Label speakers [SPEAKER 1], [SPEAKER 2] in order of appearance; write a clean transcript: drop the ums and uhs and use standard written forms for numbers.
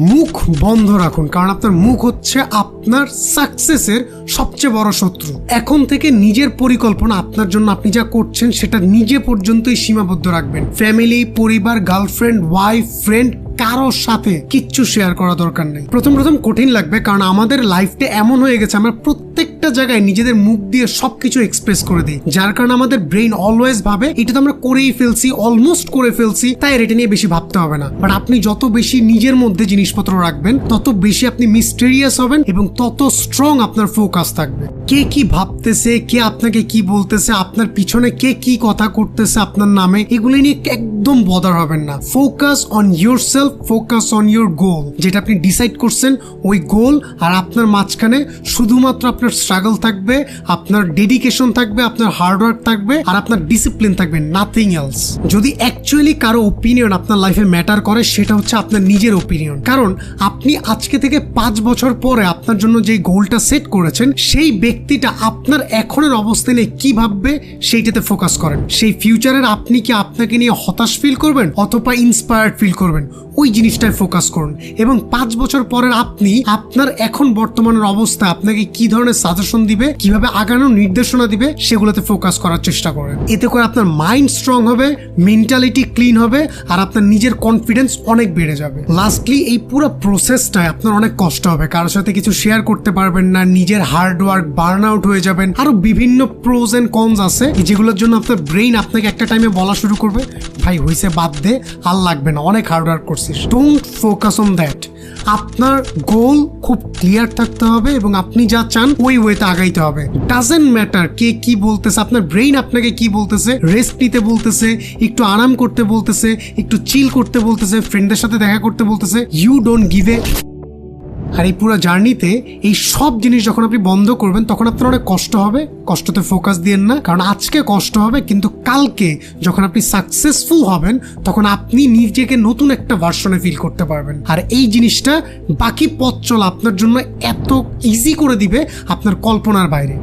[SPEAKER 1] মুখ বন্ধ রাখুন, কারণ আপনার মুখ হচ্ছে আপনার সাকসেসের সবচেয়ে বড় শত্রু। এখন থেকে নিজের পরিকল্পনা আপনার জন্য আপনি যা করছেন সেটা নিজে পর্যন্তই সীমাবদ্ধ রাখবেন। ফ্যামিলি, পরিবার, গার্লফ্রেন্ড, ওয়াইফ, ফ্রেন্ড কারোর সাথে কিচ্ছু শেয়ার করা দরকার নেই। প্রথম কঠিন লাগবে, কারণ আমাদের লাইফটা এমন হয়ে গেছে আমরা প্রত্যেকটা জায়গায় নিজেদের মুখ দিয়ে সবকিছু এক্সপ্রেস করে দিই, যার কারণে আমাদের ব্রেইন অলওয়েজ ভাবে এটা তো আমরা করেই ফেলছি, অলমোস্ট করে ফেলছি, তাই এটা নিয়ে বেশি ভাবতে হবে না। বাট আপনি যত বেশি নিজের মধ্যে জিনিসপত্র রাখবেন তত বেশি আপনি মিস্টেরিয়াস হবেন এবং তত স্ট্রং আপনার ফোকাস থাকবে। কে কি ভাবতেছে, কে আপনাকে কি বলতেছে, আপনার পিছনে কে কি কথা করতেছে আপনার নামে, এগুলো নিয়ে একদম বদার হবেন না। Focus on your self, focus on your গোল। যেটা আপনি ডিসাইড করছেন ওই গোল আর আপনার মাঝখানে শুধুমাত্র আপনার স্ট্রাগল থাকবে, আপনার ডেডিকেশন থাকবে, আপনার হার্ডওয়ার্ক থাকবে আর আপনার ডিসিপ্লিন থাকবে, নাথিং এলস। যদি অ্যাকচুয়ালি কারো ওপিনিয়ন আপনার লাইফে ম্যাটার করে সেটা হচ্ছে আপনার নিজের ওপিনিয়ন। কারণ আপনি আজকে থেকে 5 বছর পরে আপনার জন্য যে গোলটা সেট করেছেন সেই ব্যক্তিটা আপনার এখনের অবস্থানে কি ভাববে সেইটাতে ফোকাস করেন। সেই ফিউচারের আপনি কি আপনাকে নিয়ে হতাশ ফিল করবেন অথবা ইন্সপায়ার্ড ফিল করবেন, ওই জিনিসটায় ফোকাস করুন। এবং 5 বছর পরের আপনি আপনার এখন বর্তমানের অবস্থা আপনাকে কি ধরনের সাজেশন দিবে, কিভাবে আগানোর নির্দেশনা দিবে, সেগুলোতে ফোকাস করার চেষ্টা করেন। এতে করে আপনার মাইন্ড স্ট্রং হবে, মেন্টালিটি ক্লিন হবে আর আপনার নিজের কনফিডেন্স অনেক বেড়ে যাবে। লাস্টলি এই পুরো প্রসেসটায় আপনার অনেক কষ্ট হবে, কারোর সাথে কিছু শেয়ার করতে পারবেন না, নিজের হার্ড ওয়ার্ক, বার্ন আউট হয়ে যাবেন, আরো বিভিন্ন প্রোজ এন্ড কনস আছে যেগুলোর জন্য আপনার ব্রেইন আপনাকে একটা টাইমে বলা শুরু করবে, ভাই হইছে বাদ দে, আর লাগবে না, অনেক হার্ড ওয়ার্ক করছিস। Don't focus on that. আপনার গোল খুব ক্লিয়ার থাকতে হবে এবং আপনি যা চান ওই ওয়েতে আগাইতে হবে। ডাজেন্ট ম্যাটার কে কি বলতেছে, আপনার ব্রেইন আপনাকে কি বলতেছে, রেস্ট নিতে বলতেছে, একটু আরাম করতে বলতেছে, একটু চিল করতে বলতেছে, ফ্রেন্ডদের সাথে দেখা করতে বলতেছে, ইউ ডোন্ট গিভ এ। আর এই পুরো জার্নিতে এই সব জিনিস যখন আপনি বন্ধ করবেন তখন আপনার অনেক কষ্ট হবে, কষ্টতে ফোকাস দিয়েন না, কারণ আজকে কষ্ট হবে কিন্তু কালকে যখন আপনি সাকসেসফুল হবেন তখন আপনি নিজেকে নতুন একটা ভার্সনে ফিল করতে পারবেন। আর এই জিনিসটা বাকি পথ চলা আপনার জন্য এত ইজি করে দিবে আপনার কল্পনার বাইরে।